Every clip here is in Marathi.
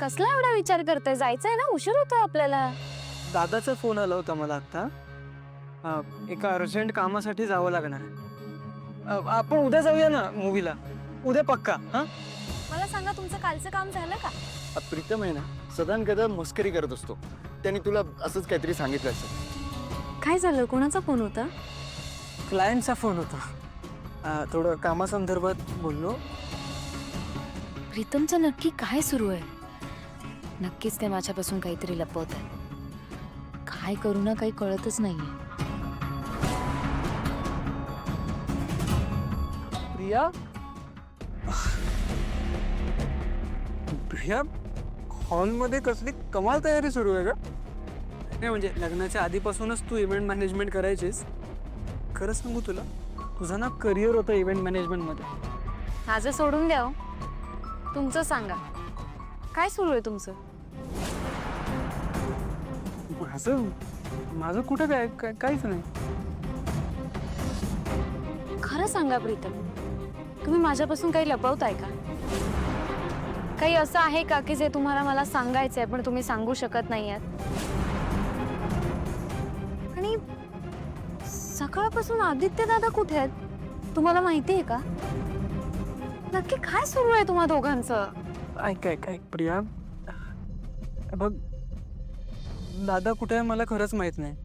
कसला एवढा विचार करताय? जायचंय ना, उशीर होतो आपल्याला. दादाचा फोन आला होता मला आता. एका अर्जंट कामासाठी जावं लागणार आहे. आपण उद्या जाऊया ना मूवीला. उद्या पक्का. हा, मला सांगा, तुमचं कालचं काम झालं का? प्रीतम आहे ना, सदान कदा मस्करी करत असतो. त्याने तुला असंच काहीतरी सांगितलं असेल. काय झालं? कोणाचा फोन होता? क्लायंटचा फोन होता. थोडं कामासंदर्भात बोललो. प्रीतमचं नक्की काय सुरू आहे? नक्कीच ते माझ्यापासून काहीतरी लपवत आहे. काय करू ना, काही कळतच नाहीये. प्रिया, प्रिया, हॉलमध्ये कसली कमाल तयारी सुरू आहे का? नाही म्हणजे लग्नाच्या आधीपासूनच तू इव्हेंट मॅनेजमेंट करायचीस. खरं सांगू तुला, तुझं ना करिअर होतं इव्हेंट मॅनेजमेंटमध्ये. माझं सोडून द्या हो. तुमचं सांगा, काय सुरू आहे तुमचं? माझं कुठं काहीच नाही. खरं सांगा प्रीतम, तुम्ही माझ्यापासून काही लपवताय का? काही असं आहे का की जे तुम्हाला मला सांगायचंय पण तुम्ही सांगू शकत नाही आहात? आणि सकाळपासून आदित्य दादा कुठे आहेत तुम्हाला माहिती आहे का? नक्की काय सुरू आहे तुम्हा दोघांचं? ऐक प्रिया, बघ, दादा कुठे आहे मला खरंच माहित नाही.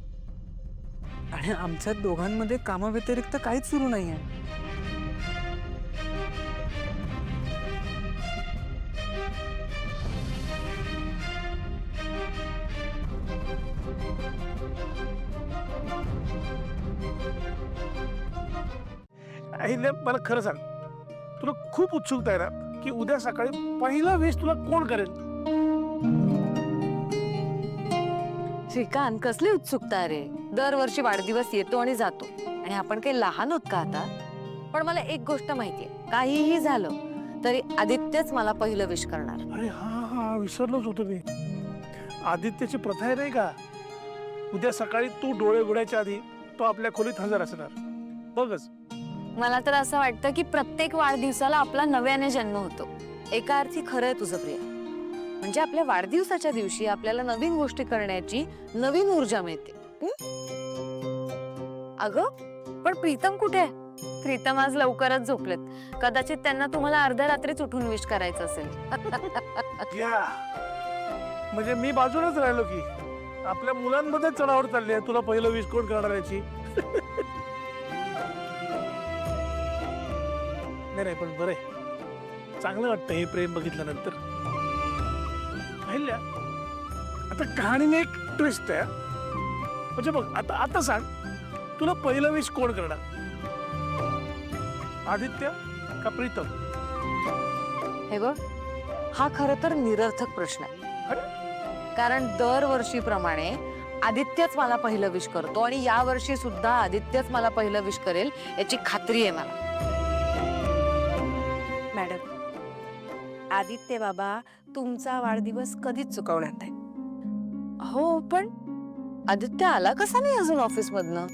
आणि आमच्या दोघांमध्ये कामाव्यतिरिक्त काहीच सुरू नाही आहे. आईने मला खरं सांग, तुला खूप उत्सुकता आहे ना की उद्या सकाळी पहिला वेश तुला कोण करेल? श्रीकांत, कसली उत्सुकता रे. दरवर्षी वाढदिवस येतो आणि जातो आणि आपण काही लहान होत का आता? पण मला एक गोष्ट माहितीये, काहीही झालं तरी आदित्यच मला पहिलं विश करणार. अरे हा विसरलोच होतो मी. आदित्यची प्रथा आहे नाही का, उद्या सकाळी तू डोळे उघडायच्या आधी तो आपल्या खोलीत हजर असणार. बघच. मला तर असं वाटतं की प्रत्येक वाढदिवसाला आपला नव्याने जन्म होतो. एका अर्थी खरंय तुझं प्रिया. म्हणजे आपल्या वाढदिवसाच्या दिवशी आपल्याला नवीन गोष्टी करण्याची नवीन ऊर्जा मिळते. अगं, पण प्रीतम कुठे आहे? प्रीतम आज लवकरच झोपलेत. कदाचित त्यांना तुम्हाला अर्ध्या रात्रीच उठून विश करायचं असेल. या म्हणजे मी बाजूलाच राहिलो की आपल्या मुलांमध्ये चढावर चालली आहे तुला पहिलं विश कोण करणार याची. नाही पण बरं आहे, चांगलं वाटतं हे प्रेम बघितल्यानंतर. पाहिल्या आता कहाणीने एक ट्विस्ट आहे. म्हणजे बघ, आता सांग, तुला पहिलं विश कोण करणार, आदित्य का प्रीतम? हे बघ, हा खरं तर निरर्थक प्रश्न आहे. कारण दरवर्षीप्रमाणे आदित्यच मला पहिलं विश करतो आणि या वर्षी सुद्धा आदित्यच मला पहिलं विश करेल याची खात्री आहे मला. मॅडम, आदित्य बाबा तुमचा वाढदिवस कधीच चुकवणार नाही. हो, पण आदित्य आला कसा नाही अजून ऑफिस मधनं?